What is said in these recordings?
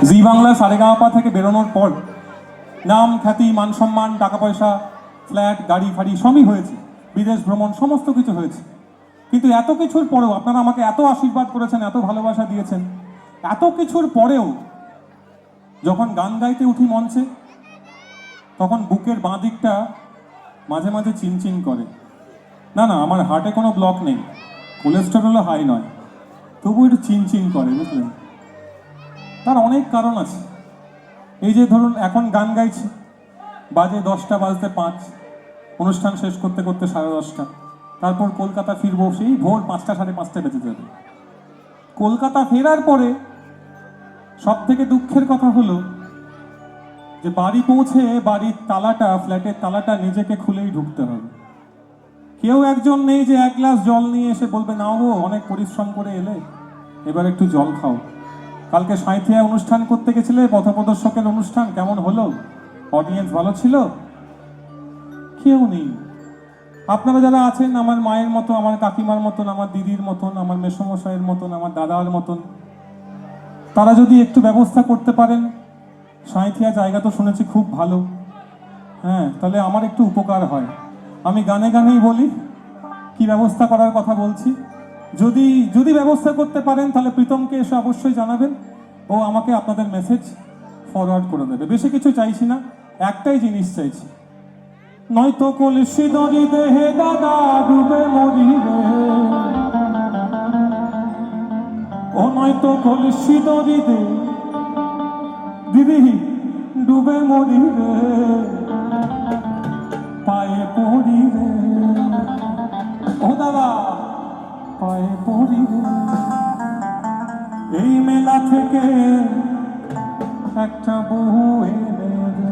জি বাংলা সারেগামাপা থেকে বেরোনোর পর নাম, খ্যাতি, মান সম্মান, টাকা পয়সা, ফ্ল্যাট, গাড়ি ফাড়ি সবই হয়েছে, বিদেশ ভ্রমণ সমস্ত কিছু হয়েছে। কিন্তু এত কিছুর পরেও আপনারা আমাকে এত আশীর্বাদ করেছেন, এত ভালোবাসা দিয়েছেন, এত কিছুর পরেও যখন গান গাইতে উঠি মঞ্চে, তখন বুকের বাঁ দিকটা মাঝে মাঝে চিনচিন করে। না না, আমার হার্টে কোনো ব্লক নেই, কোলেস্টেরলও হাই নয়, তবু একটু চিনচিন করে, বুঝলেন? তার অনেক কারণ আছে। এই যে ধরুন এখন গান গাইছি, বাজে 10টা বাজতে 5, অনুষ্ঠান শেষ করতে করতে 10:30, তারপর কলকাতা ফিরবো সেই ভোর 5টা 5:30 বেজে যাবে। কলকাতা ফেরার পরে সব থেকে দুঃখের কথা হলো যে বাড়ি পৌঁছে বাড়ির তালাটা, ফ্ল্যাটের তালাটা নিজেকে খুলেই ঢুকতে হবে। কেউ একজন নেই যে 1 গ্লাস জল নিয়ে এসে বলবে, নাও গো অনেক পরিশ্রম করে এলে, এবার একটু জল খাও। কালকে সাঁইথিয়ায় অনুষ্ঠান করতে গেছিলে, পথপ্রদর্শকের অনুষ্ঠান কেমন হলো, অডিয়েন্স ভালো ছিল? কেউ নেই। আপনারা যারা আছেন আমার মায়ের মতো, আমার কাকিমার মতন, আমার দিদির মতন, আমার মেসোমশাইয়ের মতন, আমার দাদার মতন, তারা যদি একটু ব্যবস্থা করতে পারেন, সাঁইথিয়া জায়গা তো শুনেছি খুব ভালো, হ্যাঁ, তাহলে আমার একটু উপকার হয়। আমি গানে গানেই বলি কি ব্যবস্থা করার কথা বলছি। যদি যদি ব্যবস্থা করতে পারেন তাহলে প্রীতমকে এসে অবশ্যই জানাবেন, ও আমাকে আপনাদের মেসেজ ফরওয়ার্ড করে দেবে। বেশি কিছু চাইছি না, একটাই জিনিস চাইছি, নয়তো কলসি দড়ি দেহে দাদা ডুবে মরি রে, ও নয়তো কলসি দড়ি দে দিদি ডুবে মরি রে, পায়ে পড়ি রে, ও দাদা পায়ে পড়ি রে। এই মেলা থেকে একটা বহু এনে রে।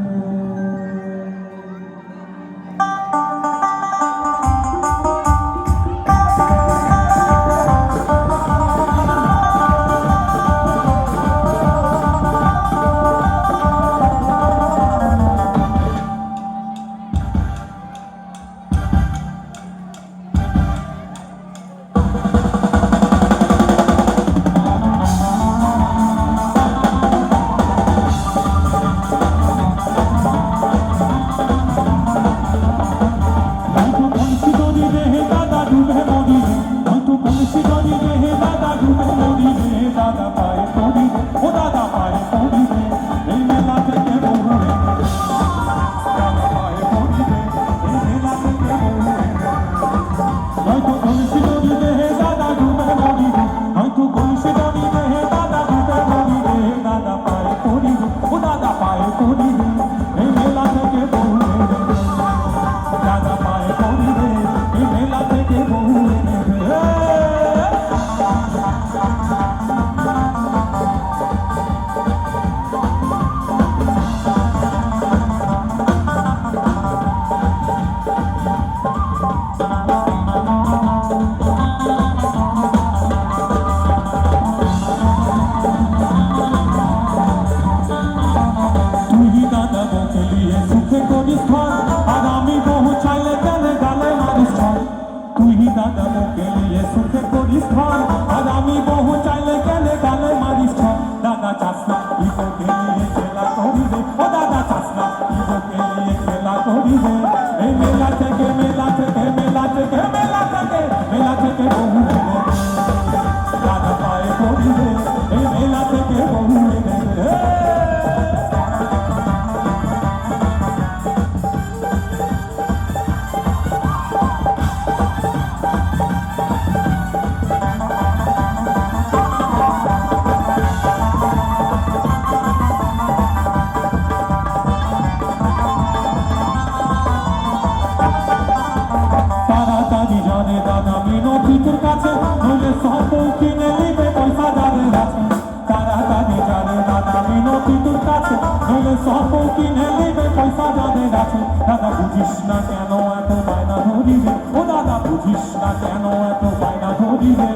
দাদা বুঝিস না কেন এত বায়না ধরি রে, ও দাদা বুঝিস না কেন এত বায়না ধরি রে।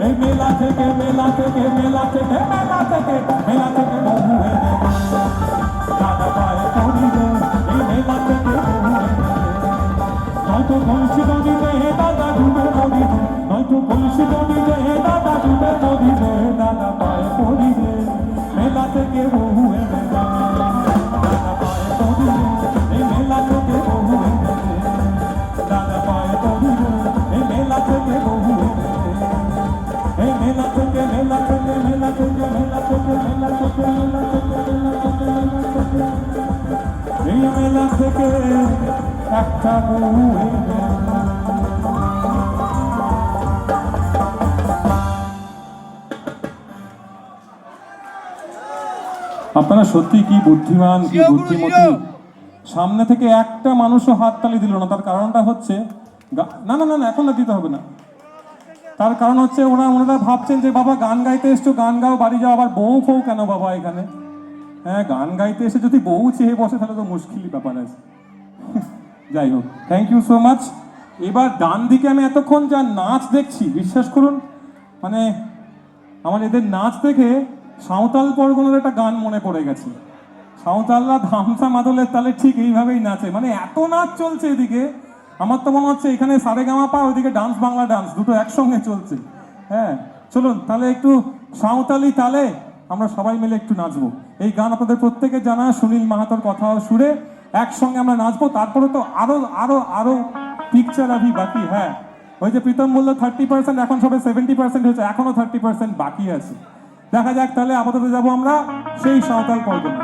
এই মেলা থেকে মেলা থেকে মেলা থেকে মেলা থেকে মেলা থেকে বহু এনে দাদা পায়ে পড়ি রে, এই মেলা থেকে বহু এনে নয়তো কলসি দড়ি রে দাদা ডুবে মরি রে, নয়তো কলসি দড়ি রে দাদা ডুবে মরি রে, দাদা পায়ে পড়ি রে, মেলা থেকে বহু এই মেলা থেকে একটা বউ এলো। আপনারা সত্যি কি বুদ্ধিমান, কি বুদ্ধিমতী। সামনে থেকে একটা মানুষও হাততালি দিল না। তার কারণটা হচ্ছে না না না না, এখন না, দিতে হবে না। তার কারণ হচ্ছে ওনারা ভাবছেন যে বাবা গান গাইতে এসছো, গান গাও, বাড়ি যাও, আবার বউ ফৌ কেন বাবা এখানে? হ্যাঁ, গান গাইতে এসে যদি বউ চেয়ে বসে তাহলে তো মুশকিলই ব্যাপার আছে। যাই হোক, থ্যাংক ইউ সো মাচ। এবার ডান দিকে আমি এতক্ষণ যা নাচ দেখছি, বিশ্বাস করুন, মানে আমার এদের নাচ দেখে সাঁওতাল পরগনার একটা গান মনে পড়ে গেছে। সাঁওতালরা ধামসা মাদলের তালে ঠিক এইভাবেই নাচে, মানে এত নাচ চলছে এদিকে। আমার তো মনে হচ্ছে এখানে সারেগামাপা, ওইদিকে ডান্স বাংলা ডান্স দুটো একসঙ্গে চলছে। হ্যাঁ, চলুন তাহলে একটু সাঁওতালি তালে আমরা সবাই মিলে একটু নাচবো। এই গান আপনাদের প্রত্যেকে জানা, সুনীল মাহাতোর কথা ও সুরে একসঙ্গে আমরা নাচবো। তারপরে তো আরো আরো আরো পিকচার আভি বাকি। হ্যাঁ, ওই যে প্রীতম বললো 30%, এখন সবে 70% হয়েছে, এখনো 30% বাকি আছে। দেখা যাক, তাহলে আপাতত যাবো আমরা সেই সাঁওতাল পরগনা।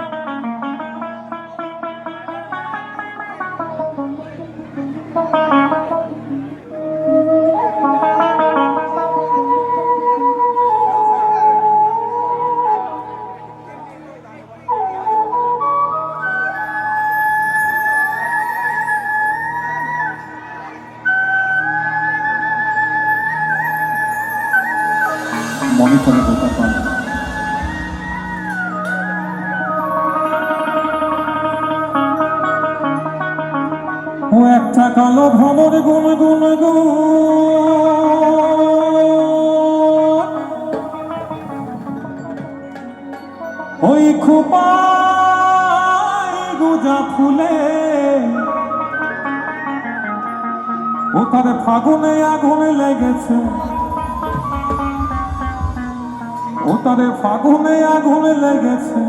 মনিটরে বোঝা পান। ও একটা কালো ভ্রমর গুন গুন গুন, ওই খোপায় গুজা ফুলে, ও তার ফাগুনে আগুনে লেগেছে, ও তারে ফাগুনে আগুনে লেগেছে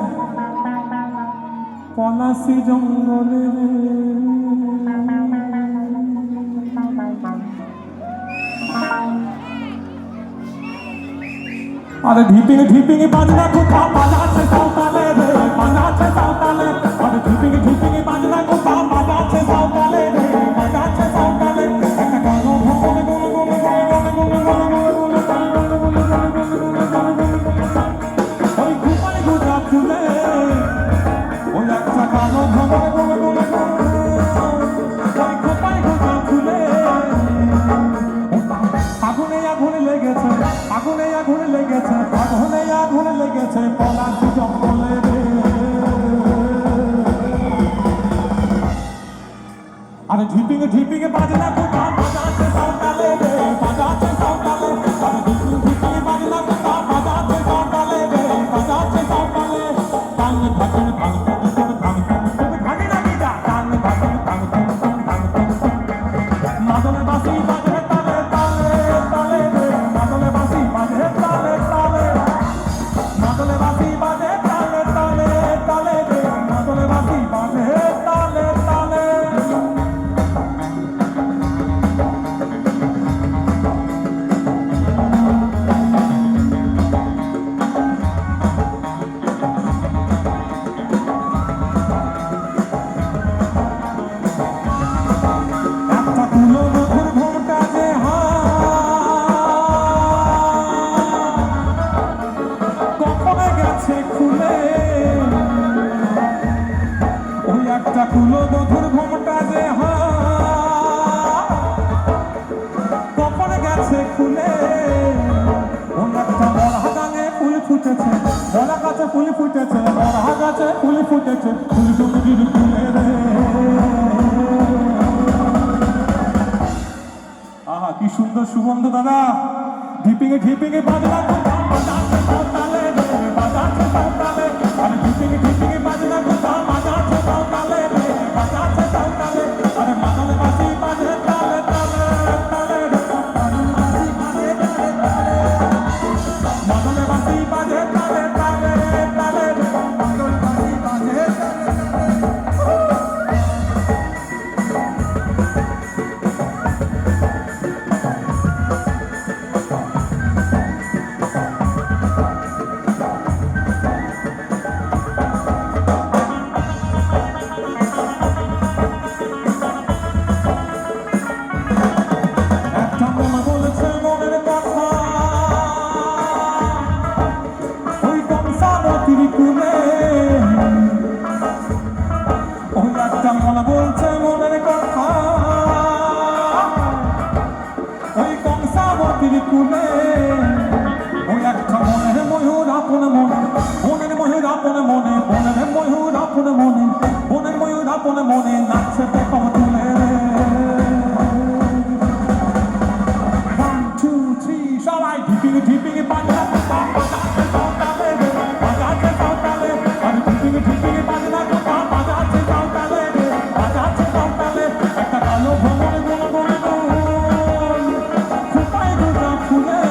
পলাশি জঙ্গলে। আরে ঢিপিং ঢিপিং বাজনা কোথাও বাজাচ্ছে সাঁওতালে রে, বাজাচ্ছে সাঁওতালে। আরে ঢিপিং ঢিপিং বাজনা কোথাও বাজাচ্ছে সাঁওতালে রে, বাজাচ্ছে সাঁওতালে। একটা গানো ভ্রমণ গুন গুন গুন গুন গুন গুন গুন গুন, ওই খোপায় গুজা ফুলে, ওই একটা গানো ভ্রমণ গুন গুন গুন, ওই খোপায় গুজা ফুলে, আগুনে আগুনে লেগেছে, আগুনে আগুনে লেগেছে, আগুনে আগুনে লেগেছে পলাশি জঙ্গলে রে। আরে ঢিপিং ঢিপিং বাজনা কোথাও বাজাচ্ছে সাঁওতালে রে, বাজাচ্ছে সাঁওতালে। আরে ঢিপিং ঢিপিং বাজনা কোথাও বাজাচ্ছে সাঁওতালে রে, বাজাচ্ছে সাঁওতালে। টাং ঢাকিং টাং টাং টাং টাং টাং, ঘাটি লাগি যা টাং ঢাকিং টাং টাং টাং টাং টাং। মাদলে বাঁশি বাজে তালে তালে তালে রে, মাদলে বাঁশি বাজে তালে তালে, মাদলে বাঁশি বাজে তালে তালে তালে রে, মাদলে বাঁশি বাজে তালে তালে। একটা কুলো মধুর ঘোমটা যে কখনো গেছে খুলে, ওই একটা কুলো মধুর ঘোমটা যে কখনো গেছে খুলে। ওই একটা বড়া গাঙে ফুল ফুটেছে, বড়া গাছে ফুল ফুটেছে, বড়া গাছে ফুল ফুটেছে, ফুল জমির ফুলে রে। আহা, কি সুন্দর সুগন্ধ দাদা। ঢিপিঙে ঢিপিঙে বাজনা কোথাও বাজাচ্ছে সাঁওতালে রে, বাজাচ্ছে সাঁওতালে। আরে ঢিপিঙে ঢিপিঙে বাজনা কোথাও বাজাচ্ছে সাঁওতালে রে, বাজাচ্ছে সাঁওতালে। আরে মাদলে বাঁশি বাজে তালে তালে তালে রে, মাদলে বাঁশি বাজে তালে তালে তালে রে, মাদলে বাঁশি বাজে তালে। নদী কুলে ওই একটা মন বলছে মনের কথা ওই কংসাবতীর কুলে ওই একটা মনের ময়ূর আপন মনে মনের ময়ূর আপন মনে মনের ময়ূর আপন মনে মনের ময়ূর আপন মনে নাচছে পেখম তুলে 1 2 3 সবাই ঢিপিং ঢিপিং বাজনা বাজাচ্ছে সাঁওতালে বাজাচ্ছে সাঁওতালে আর ঢিপিং ঢিপিং বাজনা বাজাচ্ছে সাঁওতালে বাজাচ্ছে সাঁওতালে একটা কালো ভ্রমণ গুণ গুণ গুণ ফুটায় গোটা ফুলে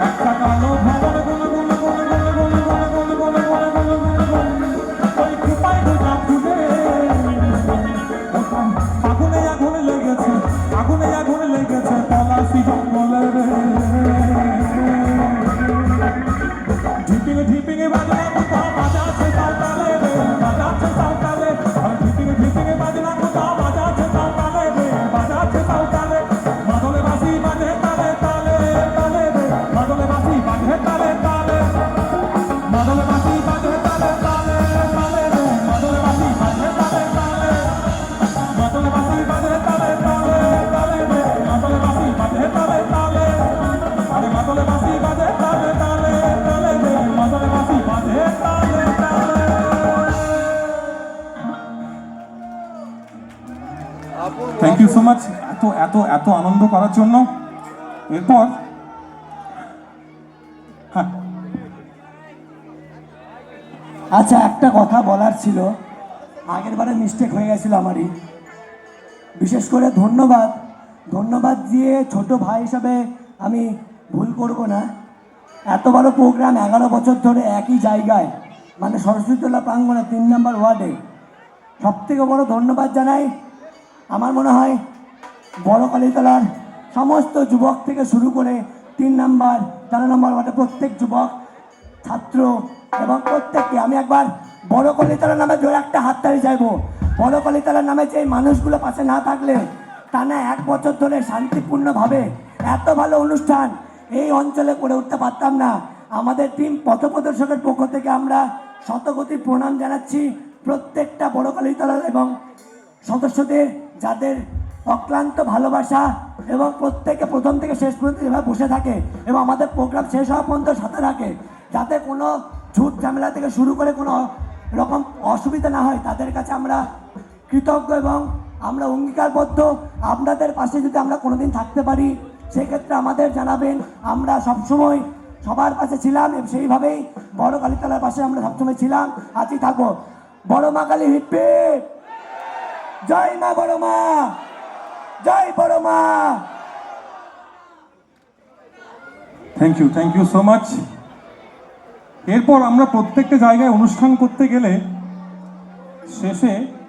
একটা কালো ভ্রমণ গুণ গুণ গুণ গুণ গুণ গুণ গুণ গুণ গুণ গুণ গুণ ওই ফুটায় গোটা ফুলে আগুনে আগুনে লেগেছে আগুনে আগুনে লেগেছে পলাশি জঙ্গলে রে ঢিপিং ঢিপিং বাজনা কোথা বাজাচ্ছে সাঁওতালে রে বাজাচ্ছে সাঁওতালে আর ঢিপিং ঢিপিং বাজনা কোথা বাজাচ্ছে সাঁওতালে রে বাজাচ্ছে সাঁওতালে মাদলে বাঁশি বাজে তালে তালে তালে রে মাদলে বাঁশি বাজে তালে তালে মাদলে বাঁশি বাজে তালে তালে তালে রে মাদলে বাঁশি বাজে তালে তালে মাদলে বাঁশি বাজে তালে তালে তালে রে মাদলে বাঁশি বাজে তালে তালে আরে মাদলে বাঁশি বাজে তালে তালে তালে রে মাদলে বাঁশি বাজে তালে তালে থ্যাংক ইউ সো মাচ এত এত এত আনন্দ করার জন্য এরপর হ্যাঁ আচ্ছা একটা কথা বলার ছিল আগের বারে মিস্টেক হয়ে গেছিল আমারই বিশেষ করে ধন্যবাদ ধন্যবাদ দিয়ে ছোট ভাই হিসাবে আমি ভুল করব না এত বড় প্রোগ্রাম 11 বছর ধরে একই জায়গায় মানে সরস্বতীতলা প্রাঙ্গণে 3 নম্বর ওয়ার্ডে সবথেকে বড় ধন্যবাদ জানাই আমার মনে হয় বড় কালীতলার সমস্ত যুবক থেকে শুরু করে 3 নম্বর 4 নম্বর ওয়ার্ডে প্রত্যেক যুবক ছাত্র এবং প্রত্যেককে আমি একবার বড় কলিতলার নামে জোরে একটা হাততালি চাইবো বড় কলিতলার নামে যে মানুষগুলো পাশে না থাকলে তা না 1 বছর ধরে শান্তিপূর্ণভাবে এত ভালো অনুষ্ঠান এই অঞ্চলে করে উঠতে পারতাম না আমাদের টিম পথপ্রদর্শকের পক্ষ থেকে আমরা শতকোটি প্রণাম জানাচ্ছি প্রত্যেকটা বড় কলিতলার এবং সদস্যদের যাদের অক্লান্ত ভালোবাসা এবং প্রত্যেকে প্রথম থেকে শেষ পর্যন্ত যেভাবে বসে থাকে এবং আমাদের প্রোগ্রাম শেষ হওয়া পর্যন্ত সাথে রাখে যাতে কোনো ঝুট ঝামেলা থেকে শুরু করে কোনো রকম অসুবিধা না হয় তাদের কাছে আমরা কৃতজ্ঞ এবং আমরা অঙ্গীকারবদ্ধ আপনাদের পাশে যদি আমরা কোনোদিন থাকতে পারি সেক্ষেত্রে আমাদের জানাবেন আমরা সবসময় সবার পাশে ছিলাম এবং সেইভাবেই বড় কালীতলার পাশে আমরা সবসময় ছিলাম আজই থাকবো বড় মা কালী হিপ্পি জয় মা বড় মা জয় বড় মা থ্যাংক ইউ সো মাচ এরপর আমরা প্রত্যেকটা জায়গায় অনুষ্ঠান করতে গেলে শেষে